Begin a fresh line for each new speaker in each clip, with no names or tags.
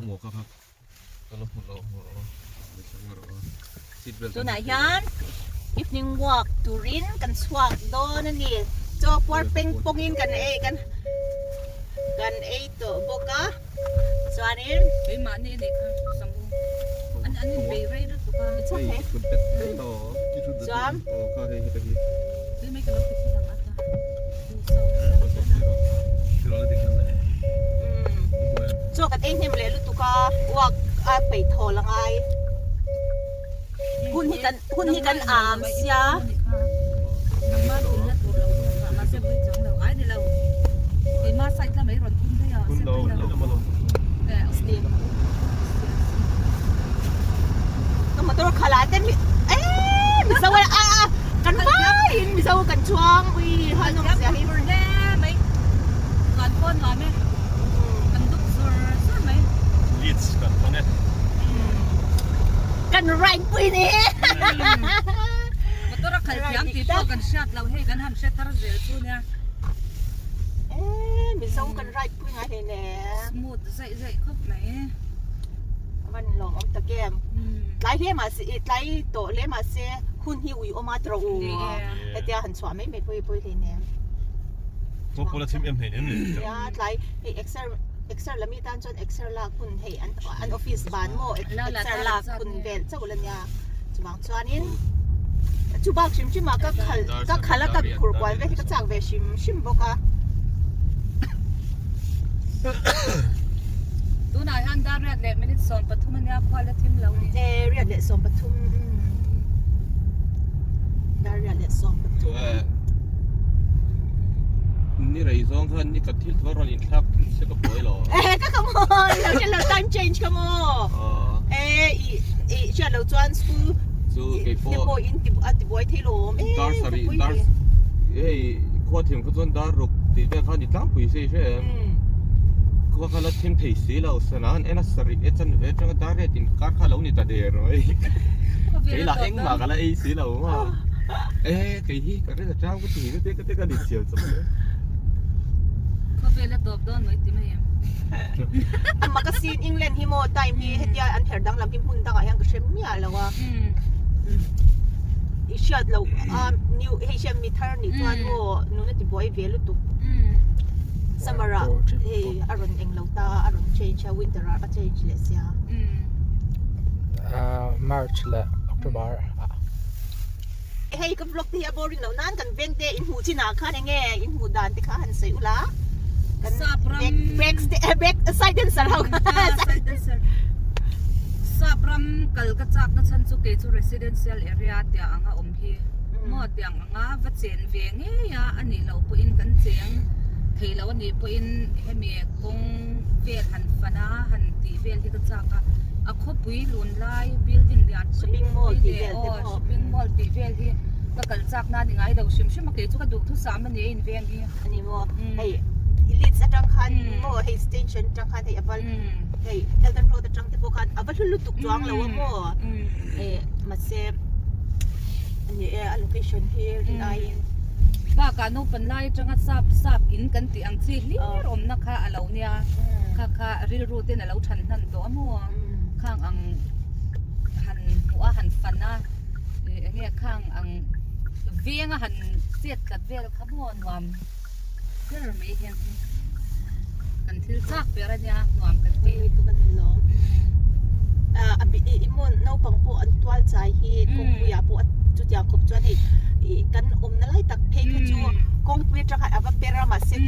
mo ka ha. Hello.
So na yan, evening walk to rin kan swak do na ni. So por pengpongin kan to boka. So anin?
Ay mani ni kan sambu. An bay ray do ka.
It's okay. Jam.
Di may kalok kita ata.
So kat eng nem le lu tu ka walkไปโทรละไงหุ่นที่กันอามเสีย
มาถึงแล้วตัวเรามาเสียบไปจังเราไอ้เดี๋ยวเราไอ้มาใส่ทำไมร้อนคุณได้อ่ะเสียบไปเราแต่สตีม
ต้องมาตัวขลาเต้นมิมิสาวกันไฟมิสาวกันช่วงวิฮันน้องเสียหิม
แน่ไหมก่อนก้นหน่อยไหมกันดุกสุดไหม
Leeds kan van net.
กันแรงปุยนี่
มาตัวเราขยันตีพวกกันชัดเราให้กันหันเช็ดทาร์เซลตัวเนี่ย
มิสาวกันแรงปุยไงเนี่ย
สมูทใส่ครบไหม
มันหลงอมตะแกมไล่เลี้ยมาสิไล่โตเลี้ยมาเสียหุ่นหิวอยู่ออกมาตรูแต่เดี๋ยวหันสวมไม่ปุยเลยเนี่ย
พวกเราทีมเอ็มเห็นนี่
ไล่เอ็กซ์แล้วมีด้านจนเอ็กซ์ลาคุณให้อันออฟฟิศบ้านโม่เอ็กซ์ลาคุณเบลเจ้าเลยเนี่ยจุบังชวนนี้จุบังชิมมาก็ขันแล้วก็ขูดกวนเวทีก็จากเวชิมบอกว่า
ตัวนายอันดาเรียดเล็กไม่ได้สอนปฐุมเนี่ยพอแล้วทีมเราเนี่ย
เรียดเล็กสอนปฐุมดาเรียดเล็กสอนปฐุม
นี่ไรซองท่านนี่กัดที่ทวารอินทับเสกปอยหรอ
ก็ขโมยเรา time change ขโมยเชื่อเราจวนสู้ที่บอยอินที่บอยที่โลม
ดาร์สารีดาร์ขวดเทียมขวดดาร์รุกตีเป็นข้านี่ตั้งปุยเสียใช่ขวดข้าละทีมเทสีเราสนานนัสารีจันเวจังดาร์เรตินการข้าเรานี่ตัดเดียร์เลยละเอ็งมากันละสีเราว่ากี่ที่ก็ได้แต่เจ้าก็ตีก็เต้ก็ดิเสียวสมัย
เขาเป็นแล้วตบโดนไว้ติไม่ยัง
อันมากระซีนอังกฤษฮิโมไทม์ที่เฮียอันเทอร์ดังลำพิมพ์หุ่นดังอะไรยังก็เชื่อมีอะไรวะอีเชื่อเรานิวเฮียมีเทอร์นี่ตัวนู้นที่บอยเวลุตุสมัยเราอารมณ์เองเราตาอารมณ์ change วินเทอร์อา change เลยเสีย
March และ October
เฮ้ยกับล็อกที่บริโนนั่นกันเว้นเดอินหูที่นาข้าเนี่ยอินหูดานที่ข้าหันใส่อุละกันเบรกไซเดนสลาว
ซาปรัมกัลกจักนัชันสุเกจู residential area เตียงอ่ะอมพีหมดเตียงอ่ะวัดเจนเวียงเนี่ยอันนี้เราพูดกันเจียงเที่เราวันนี้พูดเฮมีกงเวียนหันฟนาหันตีเวียนที่กจักอ่ะคบวิลุนไล่ building เดียร์
shopping mall ตีเวียน
shopping mall ตีเวียนที่ก็กัลจักนั่นยังไงเราชิมมาเกจูก็ดูทุกสามมันเนี่ยอินเวียนที่
อันนี้มั่วเฮ้ยลิดจังคันมั่วเฮ้ย station จังคันเฮ้ยอัลเฮ้ยเอลตันโรดจังที่พวกกันอัลลุตุกจวงเราว่ามั่วมาเซฟอันนี้allocation here ที่ไหน
ป้าการนูเป็นไล่จังก็ซับอินกันตีอังซีลิรมนะคะเราเนี่ยค่ะรีรูตินเราชันทันตัวมั่วข้างอังหัวหันฟันนะเนี่ยข้างอังเวียงหันเสียดกัดเวียงขบวนวามเพื่อไม่เห็นกันที่ซักเปอะไรเนี่ยวามกันตี
ตัวกันล้อมอิมอนเราปังปูอันตัวใจฮีกงปุยาปูจุดยางขบจวนฮีกันอมนั่นไล่ตักเพกจูกงปุยจะขายอาเปรามาเซ็ต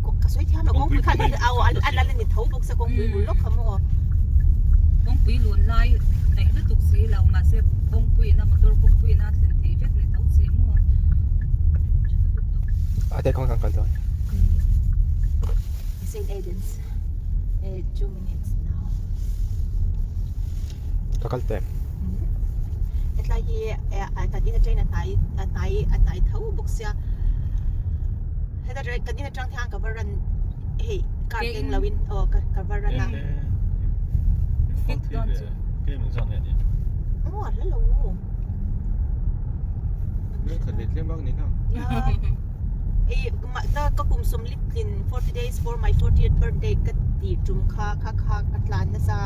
กงกระสุนที่ทำกงปุยขันเอาอันนั้นนี่เท่าบุกสกงปุยบุลล็อกขโมย
กงปุยล้วนไล่ในฤดูสีเรามาเซ็ตกงปุยนะมาตัวกงปุยนะเส้นที่เวกในเท่าสีมั่ว
Ada kong kang kanton.
St. Aidan's. 2 minutes now.
Kakalte.
It's like kanina train at night how books ya. Heda kanina trang thang coveran hey karting lawin coveran na.
Fit don to.
Kaya mo saan yan?
Oh, lalo.
May kalit lang bang nila?
Yeah. ก็กุมสมลิดลิน40 days for my 40th birthday ก็ตีจุมค่ากัตลานนะซา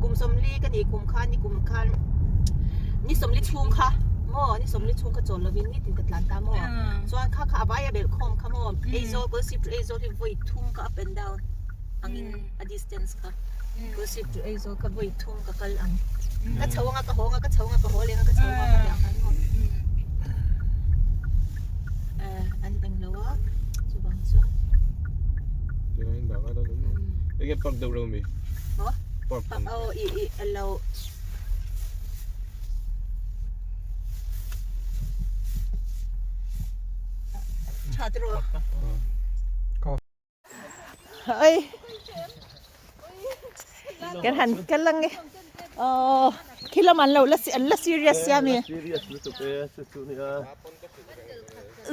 กุมสมลีกันนี่กุมค่านี่กุมค่านี่สมลิดชุงค่ะโม่นี่สมลิดชุงก็จนละวินนี่ถึงกัตลานตาโม่ส่วนค่าอบายเบลคอมค่ะโม่Azoก็สิบto Azo ที่วิ่งทุ่งก็ up and down อังอิน a distance ค่ะก็สิบto Azo ก็วิ่งทุ่งก็กัลอังก็เช่าngaก็โหngaก็เช่าngaก็โหเลยngaก็เช่าngaก็อย่างนั้นหมดอันเป็นแล้ววะจุบังจ้ะ
เดี๋ยวเดี๋ยวก็ต้องเอ้ยปักเดิมมีปัก
เราชาตรูเฮ้ยกันหันกันลังไงคิดละมันเราละซีเรียสยามี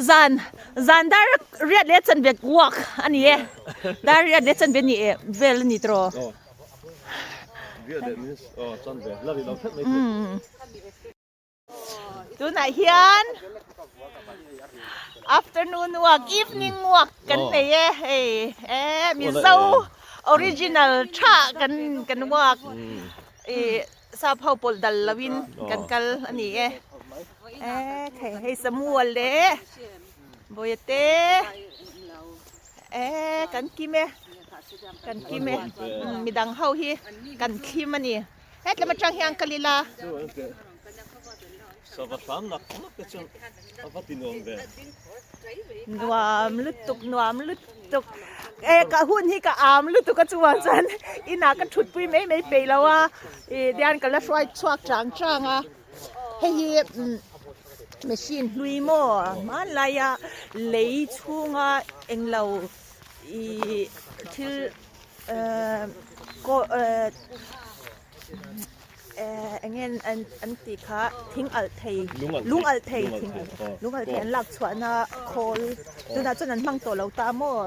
zan dar riat le chan bek walk ani e dar riat le chan be ni e vel ni tro
riat means chan be la ri lo phet mai
tu na hian afternoon walk evening walk kan nei e Mizo original cha kan walk sa phau pol dal lawin kan kal ani eให้สมัวเลยโบยเต้กันกิเมมีดังเฮาฮีกันคิมันนี่แล้วมาจังเฮียงกะลิลาหนวมลุตุกกะหุ่นฮีกะอามลุตุกะจวนจันอีนากันถุดปุยไม่ไปแล้วว่าเดียนกันละช่วยชวกจางอ่ะให้ฮีmachine ลุยมั่วมันลายเลยช่วงเอ็งเราที่ก็เงี้ยอันที่ข้าทิ้งอัลเทยลุงอัลเทยหลักชวนโคลดูนะจนนั้นมั่งตัวเราตามมั่ว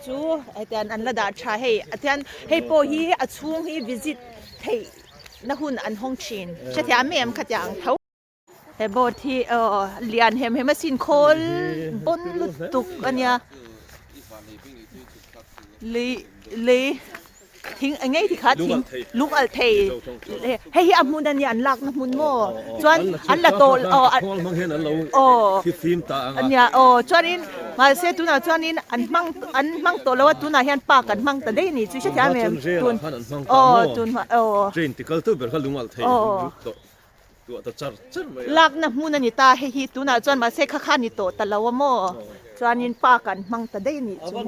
จู่ไอ้แต่อันละดาชาให้ไอ้แต่ให้พอฮีช่วงฮี visit ให้นักหุ่นอันฮ่องชินเช่นที่แม่ขยันเขาแต่บทที่เรียนเห็นมาสินคนบนลุตุกอันเนี้ยเลยทิ้งไงที่ขาทิ้งลุกอัลเทยให้อามุนอันนี้อันลักนะมุนโม่จวนอันละโตอันเนี้ยจวนนี้มาเสียตุน่ะจวนนี้อันมั่งโตแล้วว่าตุน่ะเห็นปากกันมั่งแต่ได้นี่ช่วยใช่ไหมตุนตุน
เจนติกัลตัวเบลเขาลุงอัลเทยตัวตะจัด
ลักนะมุนอันนี้ตาให้ฮิตุน่ะจวนมาเสียข้านี่โตแต่ละว่าโม่จวนนี้ปากกันมั่งแต่ได้นี่จุน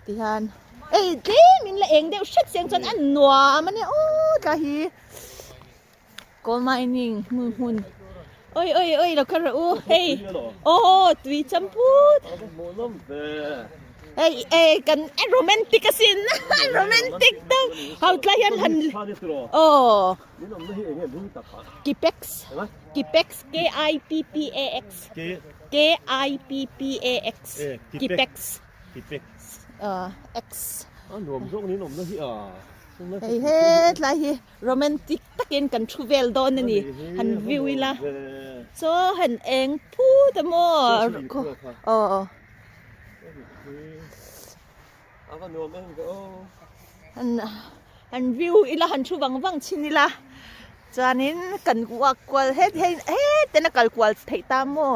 ที่ฮันเด้มินละเองเดี๋ยวเช็ดเสียงจนอันหนัวมันเนี่ยโอ้กะฮีก็ไม่นิ่งมือหุ่นเราก็รู้เฮ้ยโอ้ตุยจำพูดกันโรแมนติกสินโรแมนติกต้องเขาใกล้ยันหันกิเป็กซ์KIPPAXกิเป็กซ์X
หนุ่มช่วงนี้หนุ่มนะที่
เฮ้ยอะไรโรแมนติกตะเกียนกันทรูเวลโดนนี่หันวิวละโซ่หันเองพูดมั่วหันวิวอีละหันชูวังชินนี่ละจานินกันกวาเฮ็ดแต่นักกวาไทยตามมั่ว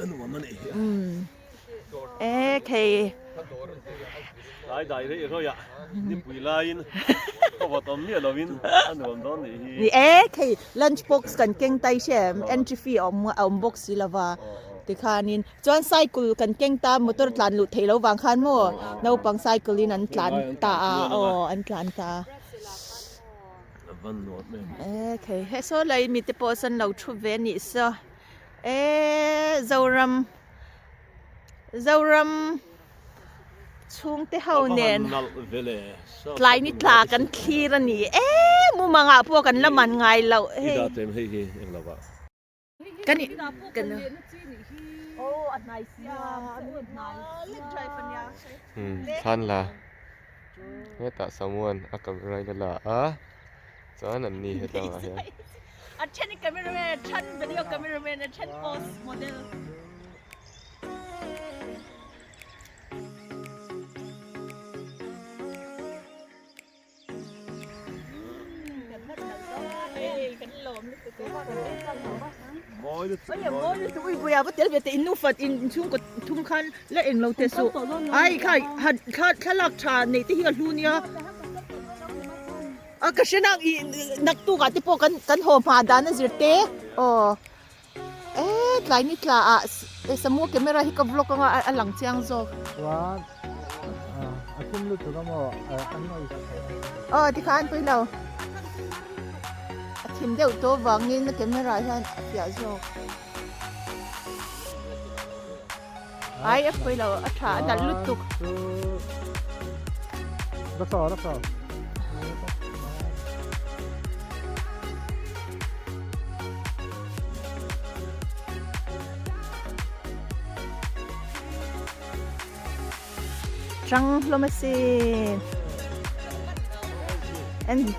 หนุ่มมัน
เค
ได้เลยเขาอยากนี่ปุยไลน์เขาบอกตอนนี้เราวินอันนู้นตอนนี้
นี่เคลันช์บ็อกซ์กันเก่งไตเช่มเอ็นจีฟีเอาบ็อกซ์สิละว่าที่ขานินจวนไซเคิลกันเก่งตามมอเตอร์ตลานหลุดเทแล้ววางคันมั่วเราปังไซเคิลนั้นตลานตาอันตลานตาเคเฮ้ยโซ่เลยมีแต่พอสันเราชูเวนิสเจ้ารำช่วงที่เขาเนี่ยลายนิทลากันคีรันนี่มูมังอ่ะพวกกันละมันไงเรากันนี่กันโอ้อันไหนสิเล่นใจปัญญา
ท่านละเนี่ยตาสมวนอากับอะไรนั่นละจอนอันนี้เหตุอะไร
อันเช่นนี้แมราแมนชั้นวิดีโอแมราแมนชั้นโพสโมเดล Ui bùi à bắt tiếng Việt thì inu phật in chung có thung khăn lại in lâu tết su ai khai khai lạc trà này thì hiện luôn nha cái xe nang nặc tu cả thì po kan hồ mà đan là gì thế lại nít là semua camera hi ka vlog nga alang chiang zo
Interlude juga mau ano
thì khan pui lâu thím đều to vàng nên cái camera han ya zo ai pui lâu thả đặt lút tục
Raksa
trăng lo masin and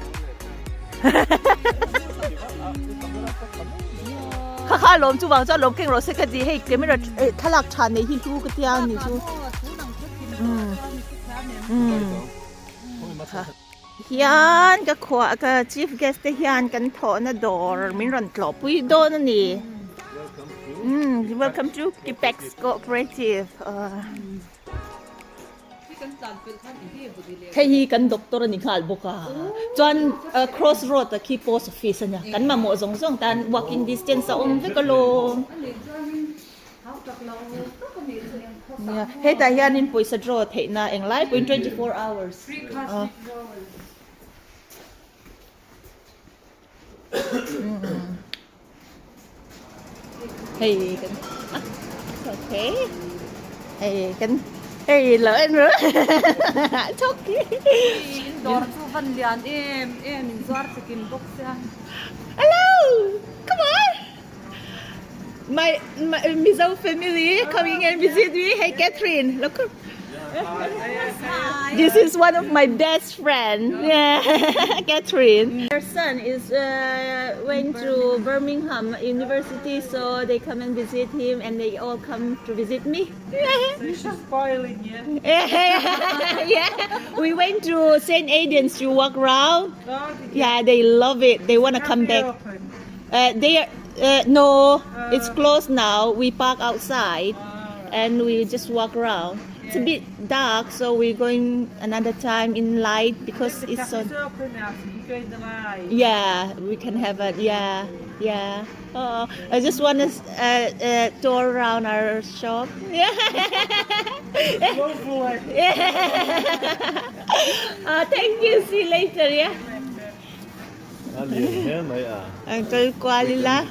khá lom chú vàng cho lom kinh rồi sẽ cái gì hay cái mấy rồi thà lạc trà này hi chú cái tiếng này chú hiền cái khóa cái chief guest hiền cái thawhna door mình run club we don't nè welcome to Kipex Cooperative Thay hi kan doctor ni khal boka chuan crossroad a key post office ania kan ma mo zong zong tan walking distance a om ve kalom he ta hian in poisa draw theina englai point 24 hours hey kan okay hey kan hey lỡ em nữa chốc
Door chu van lian em zor chicken box ya.
Hello, come on. My Mizo family coming and visit me. Hey Catherine, look. This is one of my best friends. Yeah, Catherine. Her son is went to Birmingham University, so they come and visit him, and they all come to visit me.
So she's spoiling you.
Yeah, we went to St. Aidan's to walk around. Yeah, they love it. They want to come back. No, it's closed now. We park outside, and we just walk around. It's a bit dark, so we're going another time in light because it's so.
It's open now, so you go in the light.
Yeah, we can have it. Yeah. I just want to tour around our shop. Yeah.
Lovely.
Thank you. See you later. Yeah. Ang kalkwalila.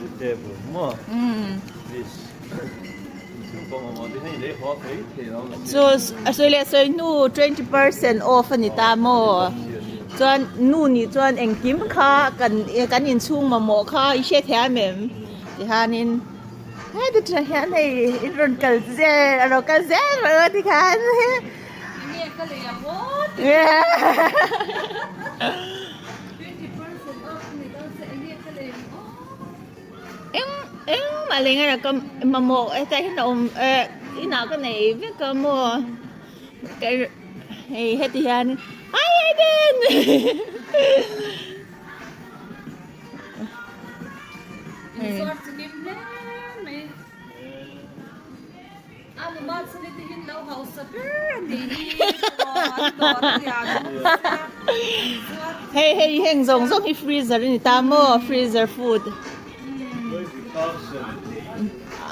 So nu 20% off ni ta mo. Chuan nu ni chuan engkim kha kan in chung ma mo kha I she thia mem. Ti hanin hai de tra hian nei in ron kal je ro ka je ro ti khan.
Ni ka le ya mo.
Yeah.
20% off ni daw sa ni ka le.
Em mà liền là con mà một tay nó nào cái này với con mua cái hay hết thì anh ai đến
Zor chicken me. Ano ba sa litin daw house sa ni door ya.
hey hang zong zong hi freezer ni ta mo freezer food.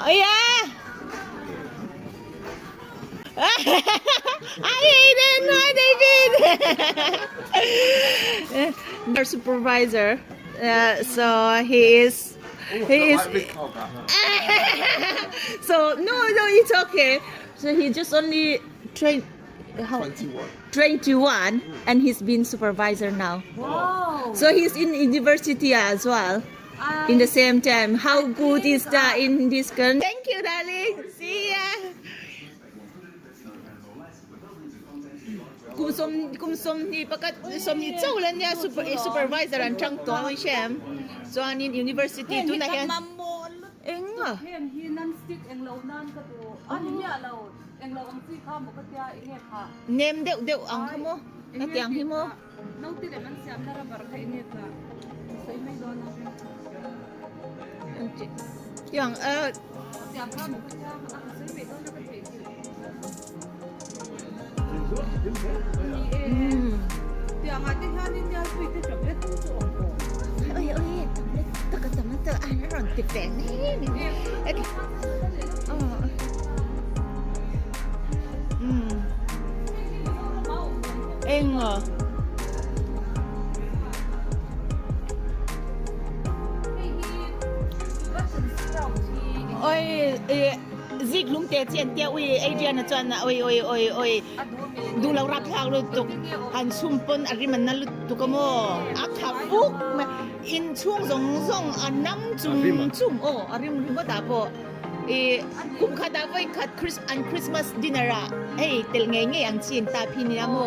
Oh yeah. Hi Aiden, hi David. Our supervisor. So he is. So no, it's okay. So he just only trained. 21, and he's been supervisor now.
Wow.
So he's in university as well. In the same time, how good is that in this country? Thank you, darling. See ya. Kum som ni pakat som ni chau lan ya supervisor an chang to wi shem. So in university tu na yan. Eng ah.
Hen hi nan stick eng lo nan ka to. Ani ya lo. Eng lo ang si kha mo ka tia inge kha.
Nem deu ang kamo. Na tiang hi mo.
Nang ti de man siam na ra bar kha inge ka. Sai mai do na.
อย่างแต่อันนั้นร้อนติดแฝงนี่เองเหรอโอ้ยซิกลุงเตเจียนเตียอุ้ยไอเดียนะจันนะโอ้ยดูเรารับทางเลยตุกหันซุ่มปนอะไรมันนั่นตุกโมอาขาฟุกอินช่วงสงอันน้ำจุ่มอะไรมันก็ตาโปคุ้มค่าดาวไว้คัดคริสต์มาสดินเนอร์เตลไงอังจีนตาพินิยาม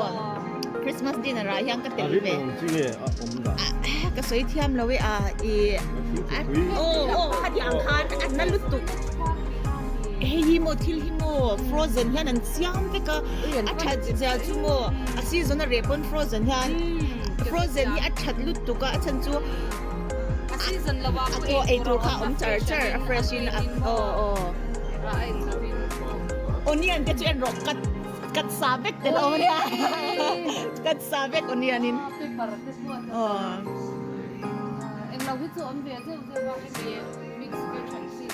คริสต์มาสดินเนอร์ยังก็เตลเว้ก็สวยเทียมเราเว้ยขัดอย่างคันอันนั้นลุตุกฮิโมทิลฮิโมฟรอเซนยันอันเสียงเด็กก็อัดชัดจะจูโมซีซันเรปอนฟรอเซนยันฟรอเซนนี่อัดชัดลุตุกก็อัดชันจูซีซันละว่าตัวตัวข้าเจอเฟรชินนี่อันจะเป็นรกกัดซาเบกเดลเนี่ยกัดซาเบกนี่อันนี้
เอ็งเราพิจารณาเบียร์เจ้าว่าให้เบียร์มิกซ์เป็นของซี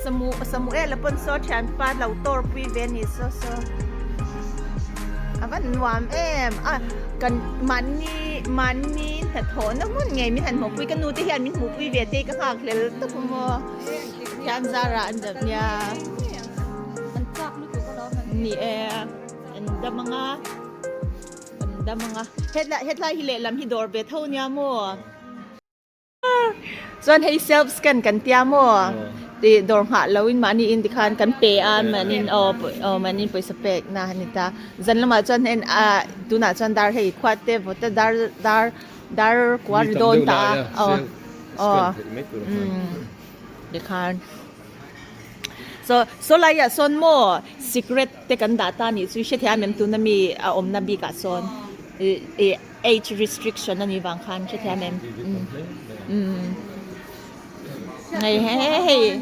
สมูแล้วปนโซแชนปาเราโตร์ปีเวนิสโซวันวามกันมันนี่แต่โถน้ำมันไงมิทันหมกปุยกันนูที่เห็นมิหมูปุยเวทีก็หักเลยตุ๊กโมยันซาระอันเดียเนี่ย
มันจับลูกก็แล้วมัน
นี่อันดำงะเฮ็ดไรฮิเลลำฮิดอร์เบทเท่านี้มั่วส่วนให้เซลฟ์สแกนกันเตียมั่วdi dorm ha lawin mani indikan kan pe an manin manin poi spek na hanita zan lama chan en tuna chan dar hei khwate vote dar kwar don ta dekan so la ya son mo secret te kan data ni chu she thia mem tu na mi om na bi ka son age restriction ani wang khan she thia mem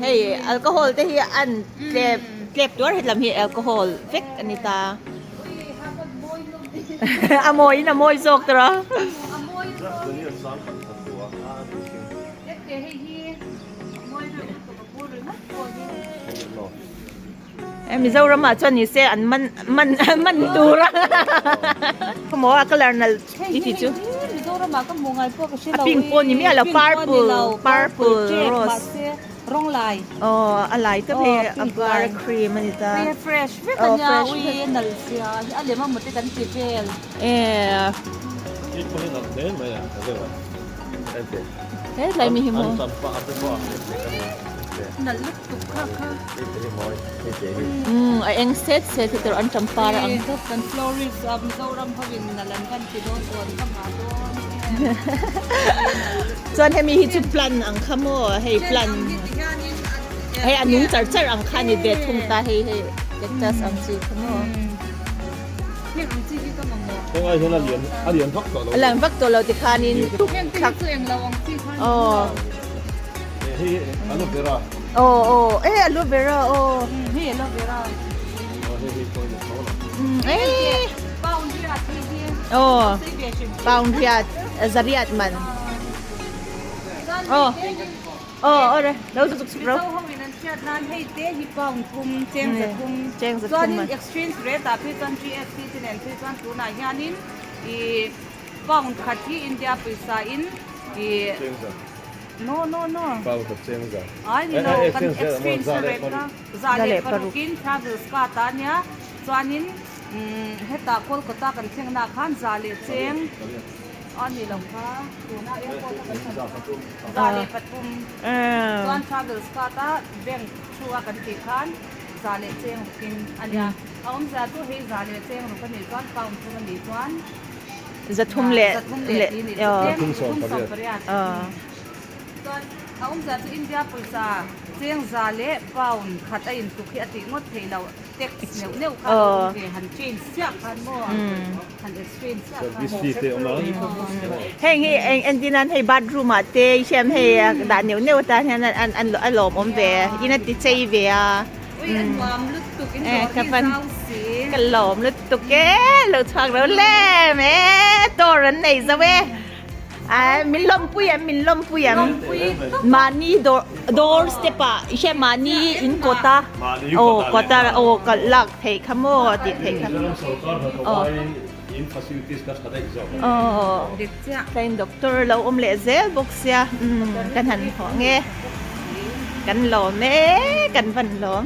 hey alcohol te hi an klepตัวเฮ็ดลำเฮแอลกอฮอล์เฟกอันนี้ตาอโมยซอกตระมิโซรามาจนนี่เซอันมันดูระขโมยก็แล้วนั่นอีทีจู
มิโซรามาก็มองไงพวกเรา
ปิงปนนี่มีอะไรpurple rose
ร่องลาย
อะไรก็เป็นบาร์ครีมมันจะ
เฟรชไม่กันยาอุ้ยนั่นเสียอะไรมาหมดที่กันสีเจล
ที่คนนี้ทำได้ไหมอ่ะ
อะไรมีหิมะ
นั่นลึกตุกค่ะ
เอ็งเซตตัวอันจำปาระอัง
ก็เป็นฟลอริสมิโซรัมพวินนั่นแหละกันที่โดนตัวก็มาโดน
ส่วนให้มีฮิจุพลันอังคาโมให้พลันให้อันนู้นจัดอังคานี่เด็ดทุ่งตาให้เด็กจัดอังจีคาโม
เนี่ยอังจีที่ก็มอง
ยังไงฉันเรียนพักตัวเรา
เรียนพักตัวเราที่คานิน
ทุกอย่างตัวเองเราอังจีค่ะ
เฮ้ยอันนู้นเบรา
อันนู้นเบรา
เฮ้ยอันนู้นเบรา
ปาวน์เรียดปาวน์เรียดจะเรียดมันเลยเราจะสุกเรา
ห้องนั้นเชื่อนั้นให้เตะฮิปปองคุมเจงจะคุมตอนนี้ exchange rate แต่พี่ตอน GST ที่เนี่ยพี่ตอนตัวไหนยานินปองขัดที่อินเดียไปซาอินno
ปาวน์เจงจ้ะ
นี่เรากัน exchange rate นะซาเลปารุกิน travels กาตาเนี่ยตอนนี้เฮตาโคลกตากันเชียงนาคันซาเลเจงอันนี้ลงค่ะตัวน่าเอ็กโคตกันซาเลปทุมตอนทราเวลสกาตาแบ่งชัวกันที่คันซาเลเจงกินอันนี้เอาจะตัวให้ซาเลเจงมันก็นี่ตอนปาวน์ตัวนี้ตอน
จะทุ่มเละ
ทุ่มสองประหยัดตอนเอาจะตัวอินเดียไปซา เจียงซาเล่เป่าขัดไอ้อินตุกที่อติงดเทเราเต็กเนียวกันหันเชนเสียกันมั่วหันเอ็กซ์เชนเสียกัน
Visite om man.
เฮ้ยเอ็นที่นั้นให้บัตรรูมาเตยเชื่อมให้ด่านเหนียวตาเนี่ยอันหลอมอมเวยินติเจเวีย
อุ้ยอันความลึกตุกอินโดที่เจ้าสี
กันหลอมลึกตุกเก๋เราชักแล้วแหละแม่ตัวรันไหนซะเว้มิลลมปุยมานี่ดอร์สเตปะใช่มานี่อินโกตาโอ้โกตาโอ้ก็ลักเทคโมติเทค
Ilan sa kar har in facilities kas kada isa.
โอ้
เด็กเจ้า
ใช่ด็อกเตอร์เราอมเละเซลบุกเสียกันหันหัวเงกันหลอมกันฟันหลอม